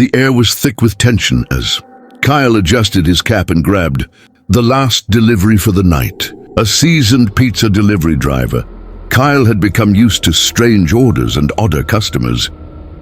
The air was thick with tension as Kyle adjusted his cap and grabbed the last delivery for the night. A seasoned pizza delivery driver, Kyle had become used to strange orders and odder customers.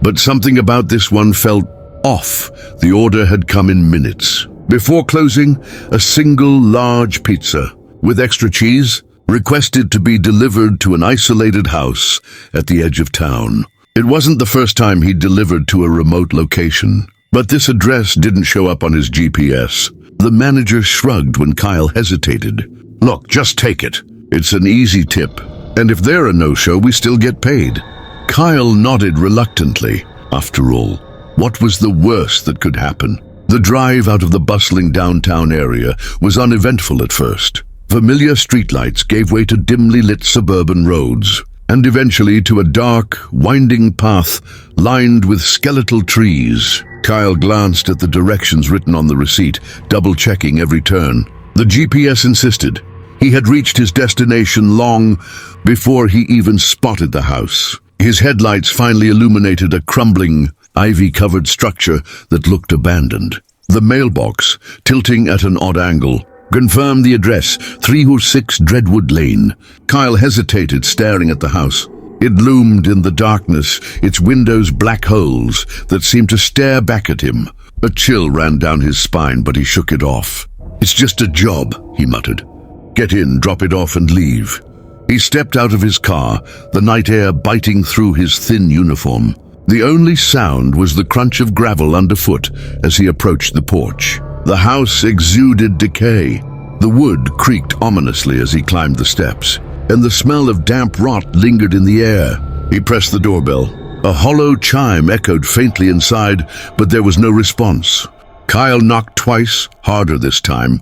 But something about this one felt off. The order had come in minutes. Before closing, a single large pizza with extra cheese requested to be delivered to an isolated house at the edge of town. It wasn't the first time he'd delivered to a remote location, but this address didn't show up on his GPS. The manager shrugged when Kyle hesitated. "Look, just take it. It's an easy tip, and if they're a no-show, we still get paid." Kyle nodded reluctantly. After all, what was the worst that could happen? The drive out of the bustling downtown area was uneventful at first. Familiar streetlights gave way to dimly lit suburban roads, and eventually to a dark, winding path lined with skeletal trees. Kyle glanced at the directions written on the receipt, double-checking every turn. The GPS insisted he had reached his destination long before he even spotted the house. His headlights finally illuminated a crumbling, ivy-covered structure that looked abandoned. The mailbox, tilting at an odd angle, confirmed the address, 306 Dreadwood Lane. Kyle hesitated, staring at the house. It loomed in the darkness, its windows black holes that seemed to stare back at him. A chill ran down his spine, but he shook it off. "It's just a job," he muttered. "Get in, drop it off, and leave." He stepped out of his car, the night air biting through his thin uniform. The only sound was the crunch of gravel underfoot as he approached the porch. The house exuded decay. The wood creaked ominously as he climbed the steps, and the smell of damp rot lingered in the air. He pressed the doorbell. A hollow chime echoed faintly inside, but there was no response. Kyle knocked twice, harder this time.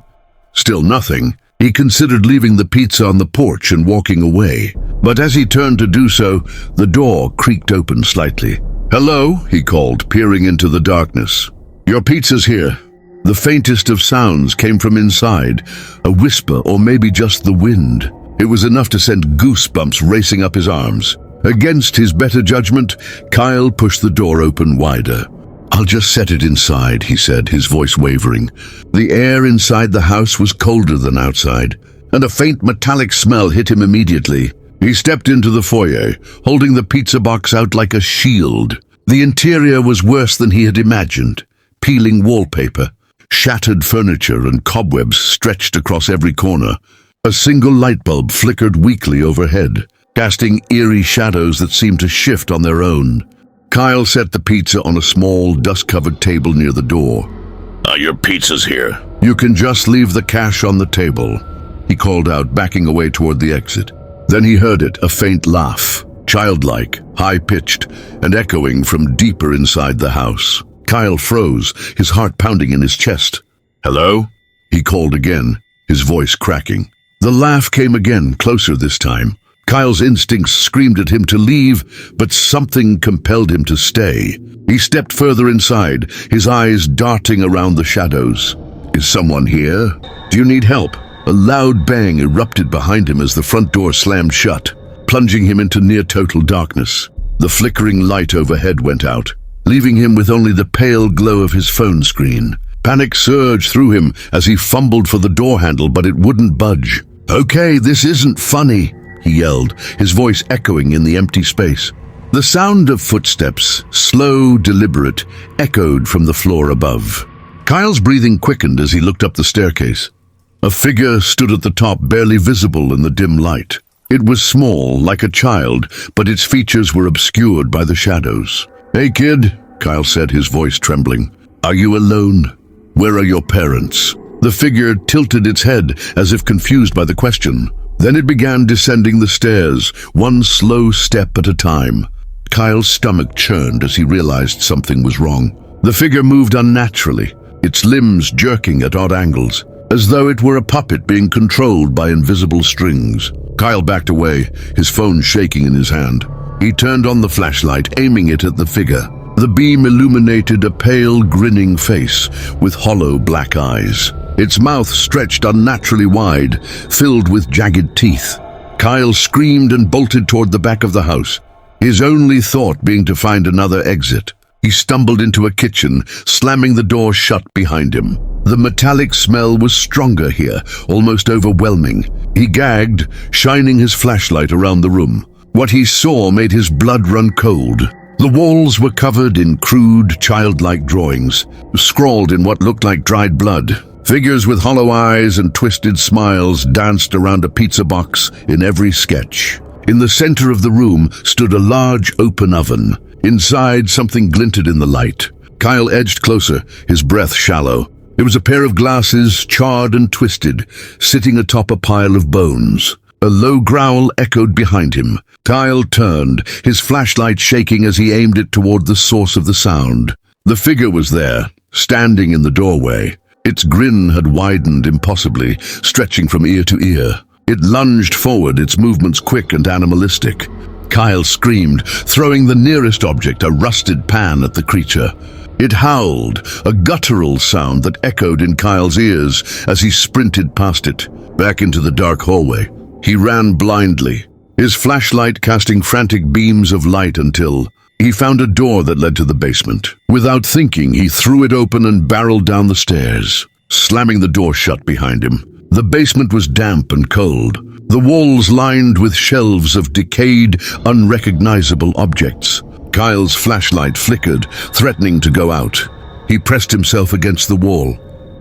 Still nothing. He considered leaving the pizza on the porch and walking away. But as he turned to do so, the door creaked open slightly. "Hello," he called, peering into the darkness. "Your pizza's here." The faintest of sounds came from inside, a whisper or maybe just the wind. It was enough to send goosebumps racing up his arms. Against his better judgment, Kyle pushed the door open wider. "I'll just set it inside," he said, his voice wavering. The air inside the house was colder than outside, and a faint metallic smell hit him immediately. He stepped into the foyer, holding the pizza box out like a shield. The interior was worse than he had imagined. Peeling wallpaper, shattered furniture, and cobwebs stretched across every corner. A single light bulb flickered weakly overhead, casting eerie shadows that seemed to shift on their own. Kyle set the pizza on a small, dust-covered table near the door. "Your pizza's here." "You can just leave the cash on the table," he called out, backing away toward the exit. Then he heard it, a faint laugh, childlike, high-pitched, and echoing from deeper inside the house. Kyle froze, his heart pounding in his chest. "Hello?" he called again, his voice cracking. The laugh came again, closer this time. Kyle's instincts screamed at him to leave, but something compelled him to stay. He stepped further inside, his eyes darting around the shadows. "Is someone here? Do you need help?" A loud bang erupted behind him as the front door slammed shut, plunging him into near-total darkness. The flickering light overhead went out, leaving him with only the pale glow of his phone screen. Panic surged through him as he fumbled for the door handle, but it wouldn't budge. "Okay, this isn't funny," he yelled, his voice echoing in the empty space. The sound of footsteps, slow, deliberate, echoed from the floor above. Kyle's breathing quickened as he looked up the staircase. A figure stood at the top, barely visible in the dim light. It was small, like a child, but its features were obscured by the shadows. "Hey, kid," Kyle said, his voice trembling. "Are you alone? Where are your parents?" The figure tilted its head, as if confused by the question. Then it began descending the stairs, one slow step at a time. Kyle's stomach churned as he realized something was wrong. The figure moved unnaturally, its limbs jerking at odd angles, as though it were a puppet being controlled by invisible strings. Kyle backed away, his phone shaking in his hand. He turned on the flashlight, aiming it at the figure. The beam illuminated a pale, grinning face with hollow black eyes. Its mouth stretched unnaturally wide, filled with jagged teeth. Kyle screamed and bolted toward the back of the house, his only thought being to find another exit. He stumbled into a kitchen, slamming the door shut behind him. The metallic smell was stronger here, almost overwhelming. He gagged, shining his flashlight around the room. What he saw made his blood run cold. The walls were covered in crude, childlike drawings, scrawled in what looked like dried blood. Figures with hollow eyes and twisted smiles danced around a pizza box in every sketch. In the center of the room stood a large open oven. Inside, something glinted in the light. Kyle edged closer, his breath shallow. It was a pair of glasses, charred and twisted, sitting atop a pile of bones. A low growl echoed behind him. Kyle turned, his flashlight shaking as he aimed it toward the source of the sound. The figure was there, standing in the doorway. Its grin had widened impossibly, stretching from ear to ear. It lunged forward, its movements quick and animalistic. Kyle screamed, throwing the nearest object, a rusted pan, at the creature. It howled, a guttural sound that echoed in Kyle's ears as he sprinted past it, back into the dark hallway. He ran blindly, his flashlight casting frantic beams of light until he found a door that led to the basement. Without thinking, he threw it open and barreled down the stairs, slamming the door shut behind him. The basement was damp and cold, the walls lined with shelves of decayed, unrecognizable objects. Kyle's flashlight flickered, threatening to go out. He pressed himself against the wall,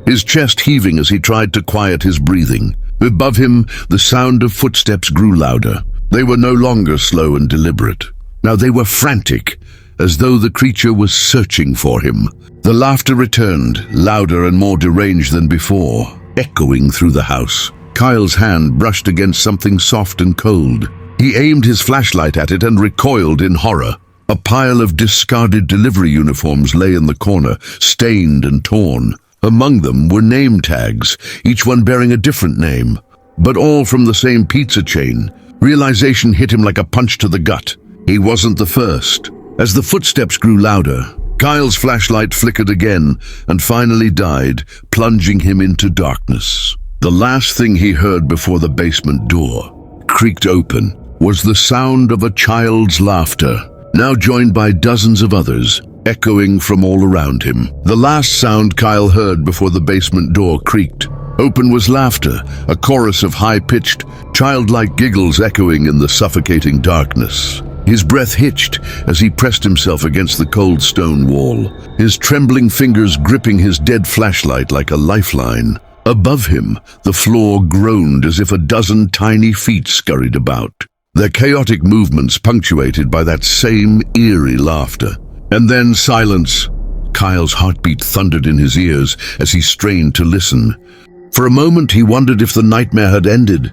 his chest heaving as he tried to quiet his breathing. Above him, the sound of footsteps grew louder. They were no longer slow and deliberate. Now they were frantic, as though the creature was searching for him. The laughter returned, louder and more deranged than before, echoing through the house. Kyle's hand brushed against something soft and cold. He aimed his flashlight at it and recoiled in horror. A pile of discarded delivery uniforms lay in the corner, stained and torn. Among them were name tags, each one bearing a different name, but all from the same pizza chain. Realization hit him like a punch to the gut. He wasn't the first. As the footsteps grew louder, Kyle's flashlight flickered again and finally died, plunging him into darkness. The last thing he heard before the basement door creaked open was the sound of a child's laughter, now joined by dozens of others, echoing from all around him. The last sound Kyle heard before the basement door creaked open was laughter, a chorus of high-pitched, childlike giggles echoing in the suffocating darkness. His breath hitched as he pressed himself against the cold stone wall, his trembling fingers gripping his dead flashlight like a lifeline. Above him, the floor groaned as if a dozen tiny feet scurried about, their chaotic movements punctuated by that same eerie laughter. And then silence. Kyle's heartbeat thundered in his ears as he strained to listen. For a moment he wondered if the nightmare had ended,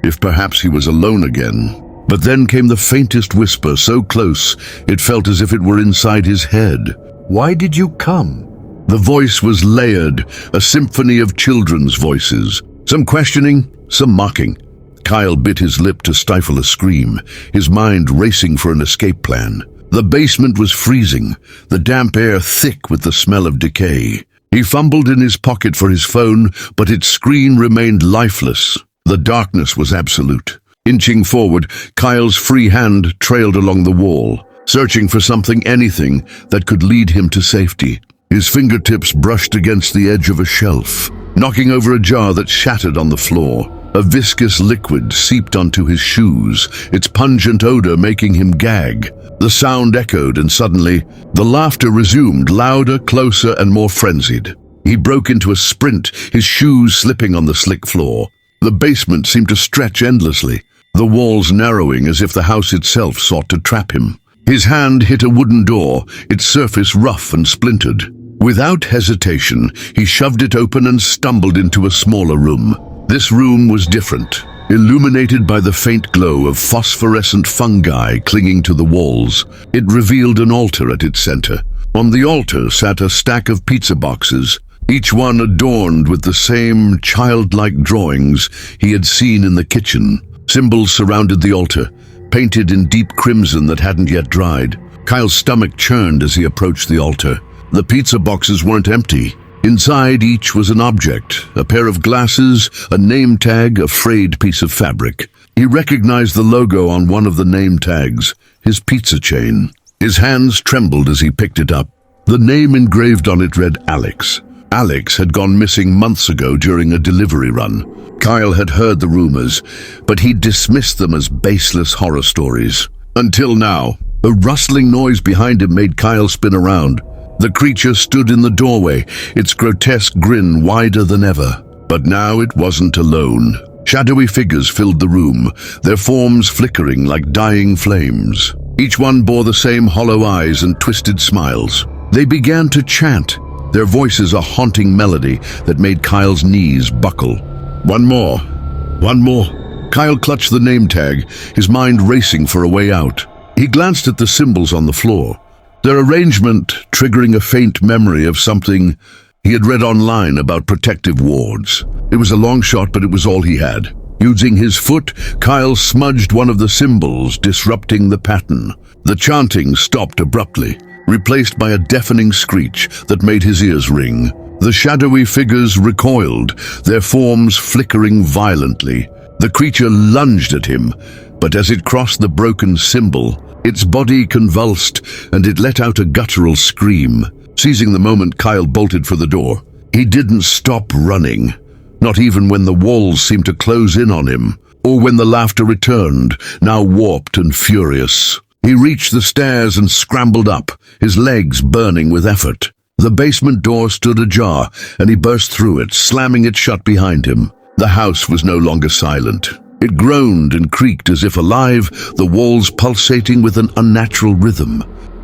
if perhaps he was alone again. But then came the faintest whisper, so close it felt as if it were inside his head. "Why did you come?" The voice was layered, a symphony of children's voices, some questioning, some mocking. Kyle bit his lip to stifle a scream, his mind racing for an escape plan. The basement was freezing, the damp air thick with the smell of decay. He fumbled in his pocket for his phone, but its screen remained lifeless. The darkness was absolute. Inching forward, Kyle's free hand trailed along the wall, searching for something, anything, that could lead him to safety. His fingertips brushed against the edge of a shelf, knocking over a jar that shattered on the floor. A viscous liquid seeped onto his shoes, its pungent odor making him gag. The sound echoed, and suddenly, the laughter resumed, louder, closer, and more frenzied. He broke into a sprint, his shoes slipping on the slick floor. The basement seemed to stretch endlessly, the walls narrowing as if the house itself sought to trap him. His hand hit a wooden door, its surface rough and splintered. Without hesitation, he shoved it open and stumbled into a smaller room. This room was different, illuminated by the faint glow of phosphorescent fungi clinging to the walls. It revealed an altar at its center. On the altar sat a stack of pizza boxes, each one adorned with the same childlike drawings he had seen in the kitchen. Symbols surrounded the altar, painted in deep crimson that hadn't yet dried. Kyle's stomach churned as he approached the altar. The pizza boxes weren't empty. Inside each was an object, a pair of glasses, a name tag, a frayed piece of fabric. He recognized the logo on one of the name tags, his pizza chain. His hands trembled as he picked it up. The name engraved on it read Alex. Alex had gone missing months ago during a delivery run. Kyle had heard the rumors, but he dismissed them as baseless horror stories. Until now, a rustling noise behind him made Kyle spin around. The creature stood in the doorway, its grotesque grin wider than ever. But now it wasn't alone. Shadowy figures filled the room, their forms flickering like dying flames. Each one bore the same hollow eyes and twisted smiles. They began to chant, their voices a haunting melody that made Kyle's knees buckle. One more. One more. Kyle clutched the name tag, his mind racing for a way out. He glanced at the symbols on the floor, their arrangement triggering a faint memory of something he had read online about protective wards. It was a long shot, but it was all he had. Using his foot, Kyle smudged one of the symbols, disrupting the pattern. The chanting stopped abruptly, replaced by a deafening screech that made his ears ring. The shadowy figures recoiled, their forms flickering violently. The creature lunged at him, but as it crossed the broken symbol, its body convulsed and it let out a guttural scream. Seizing the moment, Kyle bolted for the door. He didn't stop running, not even when the walls seemed to close in on him, or when the laughter returned, now warped and furious. He reached the stairs and scrambled up, his legs burning with effort. The basement door stood ajar, and he burst through it, slamming it shut behind him. The house was no longer silent. It groaned and creaked as if alive, the walls pulsating with an unnatural rhythm.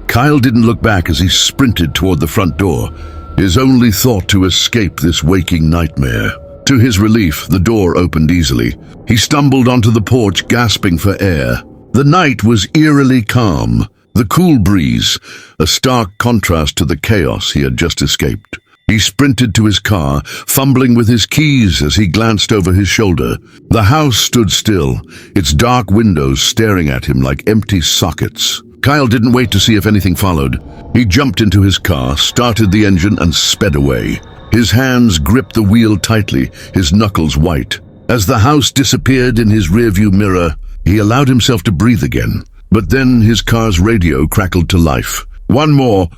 Kyle didn't look back as he sprinted toward the front door, his only thought to escape this waking nightmare. To his relief, the door opened easily. He stumbled onto the porch, gasping for air. The night was eerily calm, the cool breeze, a stark contrast to the chaos he had just escaped. He sprinted to his car, fumbling with his keys as he glanced over his shoulder. The house stood still, its dark windows staring at him like empty sockets. Kyle didn't wait to see if anything followed. He jumped into his car, started the engine, and sped away. His hands gripped the wheel tightly, his knuckles white. As the house disappeared in his rearview mirror, he allowed himself to breathe again. But then his car's radio crackled to life. "One more,"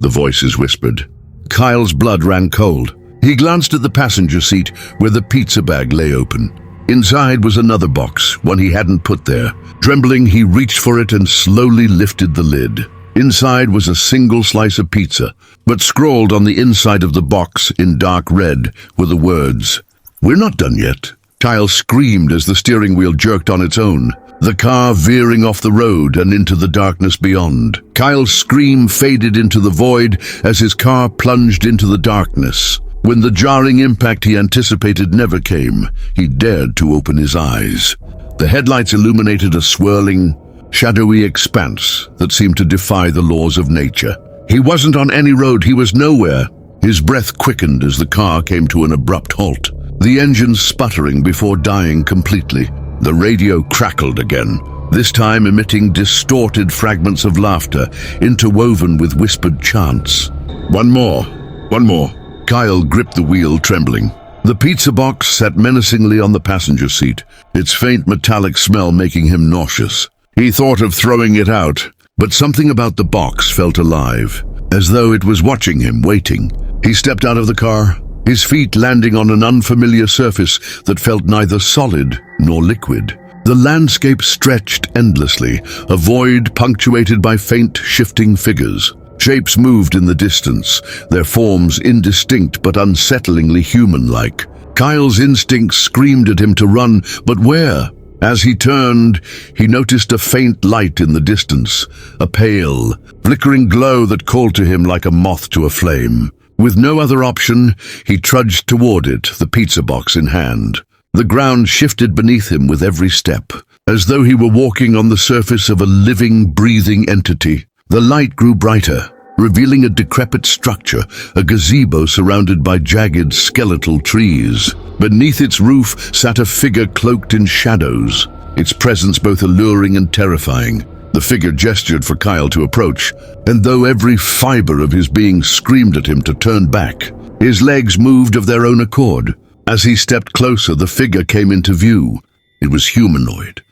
the voices whispered. Kyle's blood ran cold. He glanced at the passenger seat where the pizza bag lay open. Inside was another box, one he hadn't put there. Trembling, he reached for it and slowly lifted the lid. Inside was a single slice of pizza, but scrawled on the inside of the box in dark red were the words, "We're not done yet." Kyle screamed as the steering wheel jerked on its own, the car veering off the road and into the darkness beyond. Kyle's scream faded into the void as his car plunged into the darkness. When the jarring impact he anticipated never came, he dared to open his eyes. The headlights illuminated a swirling, shadowy expanse that seemed to defy the laws of nature. He wasn't on any road, he was nowhere. His breath quickened as the car came to an abrupt halt, the engine sputtering before dying completely. The radio crackled again, this time emitting distorted fragments of laughter, interwoven with whispered chants. One more. One more." Kyle gripped the wheel, trembling. The pizza box sat menacingly on the passenger seat, its faint metallic smell making him nauseous. He thought of throwing it out, but something about the box felt alive, as though it was watching him, waiting. He stepped out of the car, his feet landing on an unfamiliar surface that felt neither solid nor liquid. The landscape stretched endlessly, a void punctuated by faint, shifting figures. Shapes moved in the distance, their forms indistinct but unsettlingly human-like. Kyle's instincts screamed at him to run, but where? As he turned, he noticed a faint light in the distance, a pale, flickering glow that called to him like a moth to a flame. With no other option, he trudged toward it, the pizza box in hand. The ground shifted beneath him with every step, as though he were walking on the surface of a living, breathing entity. The light grew brighter, revealing a decrepit structure, a gazebo surrounded by jagged, skeletal trees. Beneath its roof sat a figure cloaked in shadows, its presence both alluring and terrifying. The figure gestured for Kyle to approach, and though every fiber of his being screamed at him to turn back, his legs moved of their own accord. As he stepped closer, the figure came into view. It was humanoid,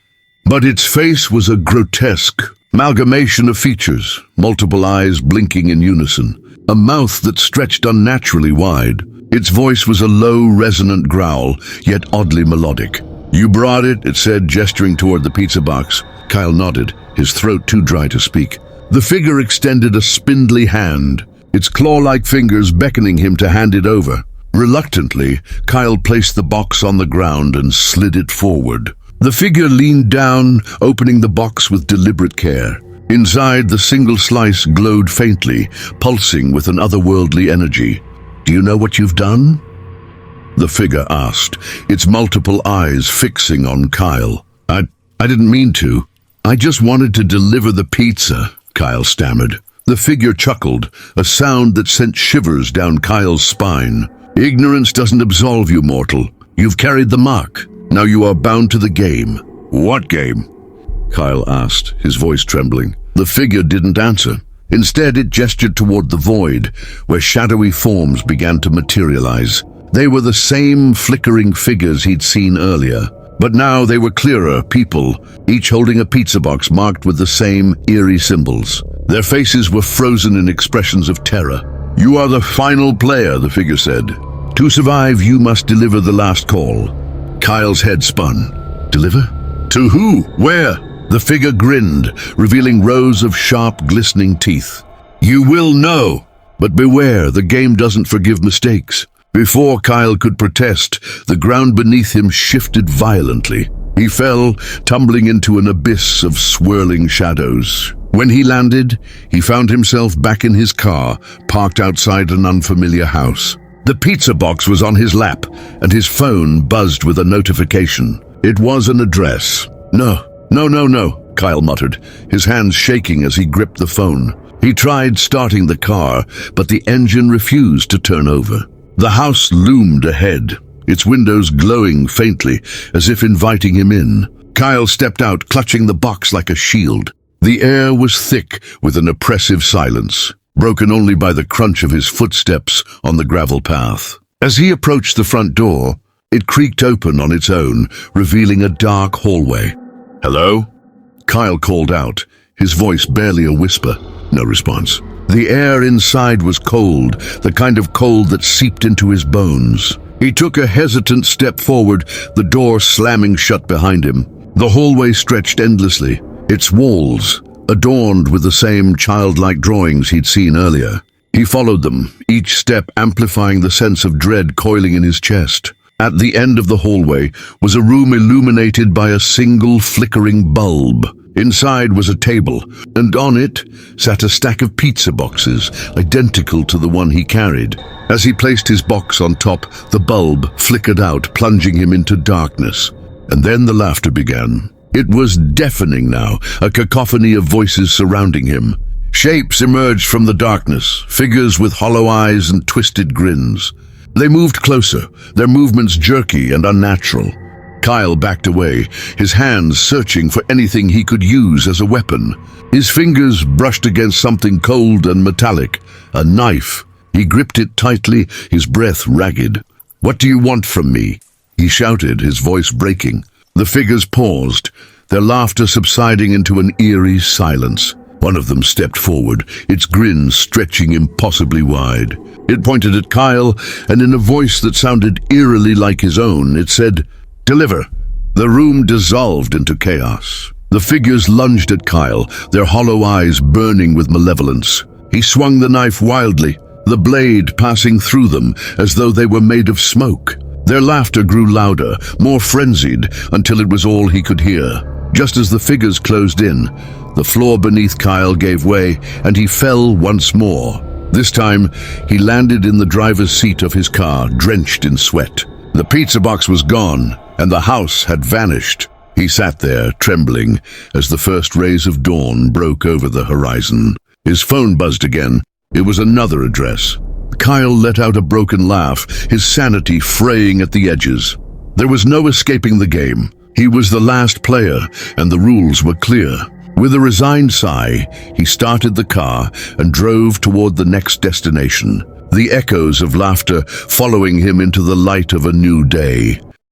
but its face was a grotesque, amalgamation of features, multiple eyes blinking in unison, a mouth that stretched unnaturally wide. Its voice was a low, resonant growl, yet oddly melodic. "You brought it," it said, gesturing toward the pizza box. Kyle nodded, his throat too dry to speak. The figure extended a spindly hand, its claw-like fingers beckoning him to hand it over. Reluctantly, Kyle placed the box on the ground and slid it forward. The figure leaned down, opening the box with deliberate care. Inside, the single slice glowed faintly, pulsing with an otherworldly energy. "Do you know what you've done?" the figure asked, its multiple eyes fixing on Kyle. I didn't mean to. I just wanted to deliver the pizza," Kyle stammered. The figure chuckled, a sound that sent shivers down Kyle's spine. "Ignorance doesn't absolve you, mortal. You've carried the mark. Now you are bound to the game." "What game?" Kyle asked, his voice trembling. The figure didn't answer. Instead, it gestured toward the void, where shadowy forms began to materialize. They were the same flickering figures he'd seen earlier, but now they were clearer people, each holding a pizza box marked with the same eerie symbols. Their faces were frozen in expressions of terror. "You are the final player," the figure said. "To survive, you must deliver the last call." Kyle's head spun. "Deliver? To who? Where?" The figure grinned, revealing rows of sharp, glistening teeth. "You will know, but beware, the game doesn't forgive mistakes." Before Kyle could protest, the ground beneath him shifted violently. He fell, tumbling into an abyss of swirling shadows. When he landed, he found himself back in his car, parked outside an unfamiliar house. The pizza box was on his lap, and his phone buzzed with a notification. It was an address. No, Kyle muttered, his hands shaking as he gripped the phone. He tried starting the car, but the engine refused to turn over. The house loomed ahead, its windows glowing faintly, as if inviting him in. Kyle stepped out, clutching the box like a shield. The air was thick with an oppressive silence, broken only by the crunch of his footsteps on the gravel path. As he approached the front door, it creaked open on its own, revealing a dark hallway. "Hello?" Kyle called out, his voice barely a whisper. No response. The air inside was cold, the kind of cold that seeped into his bones. He took a hesitant step forward, the door slamming shut behind him. The hallway stretched endlessly, its walls adorned with the same childlike drawings he'd seen earlier. He followed them, each step amplifying the sense of dread coiling in his chest. At the end of the hallway was a room illuminated by a single flickering bulb. Inside was a table, and on it sat a stack of pizza boxes, identical to the one he carried. As he placed his box on top, the bulb flickered out, plunging him into darkness. And then the laughter began. It was deafening now, a cacophony of voices surrounding him. Shapes emerged from the darkness, figures with hollow eyes and twisted grins. They moved closer, their movements jerky and unnatural. Kyle backed away, his hands searching for anything he could use as a weapon. His fingers brushed against something cold and metallic, a knife. He gripped it tightly, his breath ragged. "What do you want from me?" he shouted, his voice breaking. The figures paused, their laughter subsiding into an eerie silence. One of them stepped forward, its grin stretching impossibly wide. It pointed at Kyle, and in a voice that sounded eerily like his own, it said, "Deliver." The room dissolved into chaos. The figures lunged at Kyle, their hollow eyes burning with malevolence. He swung the knife wildly, the blade passing through them as though they were made of smoke. Their laughter grew louder, more frenzied, until it was all he could hear. Just as the figures closed in, the floor beneath Kyle gave way, and he fell once more. This time, he landed in the driver's seat of his car, drenched in sweat. The pizza box was gone, and the house had vanished. He sat there, trembling, as the first rays of dawn broke over the horizon. His phone buzzed again. It was another address. Kyle let out a broken laugh, his sanity fraying at the edges. There was no escaping the game. He was the last player, and the rules were clear. With a resigned sigh, he started the car and drove toward the next destination, the echoes of laughter following him into the light of a new day.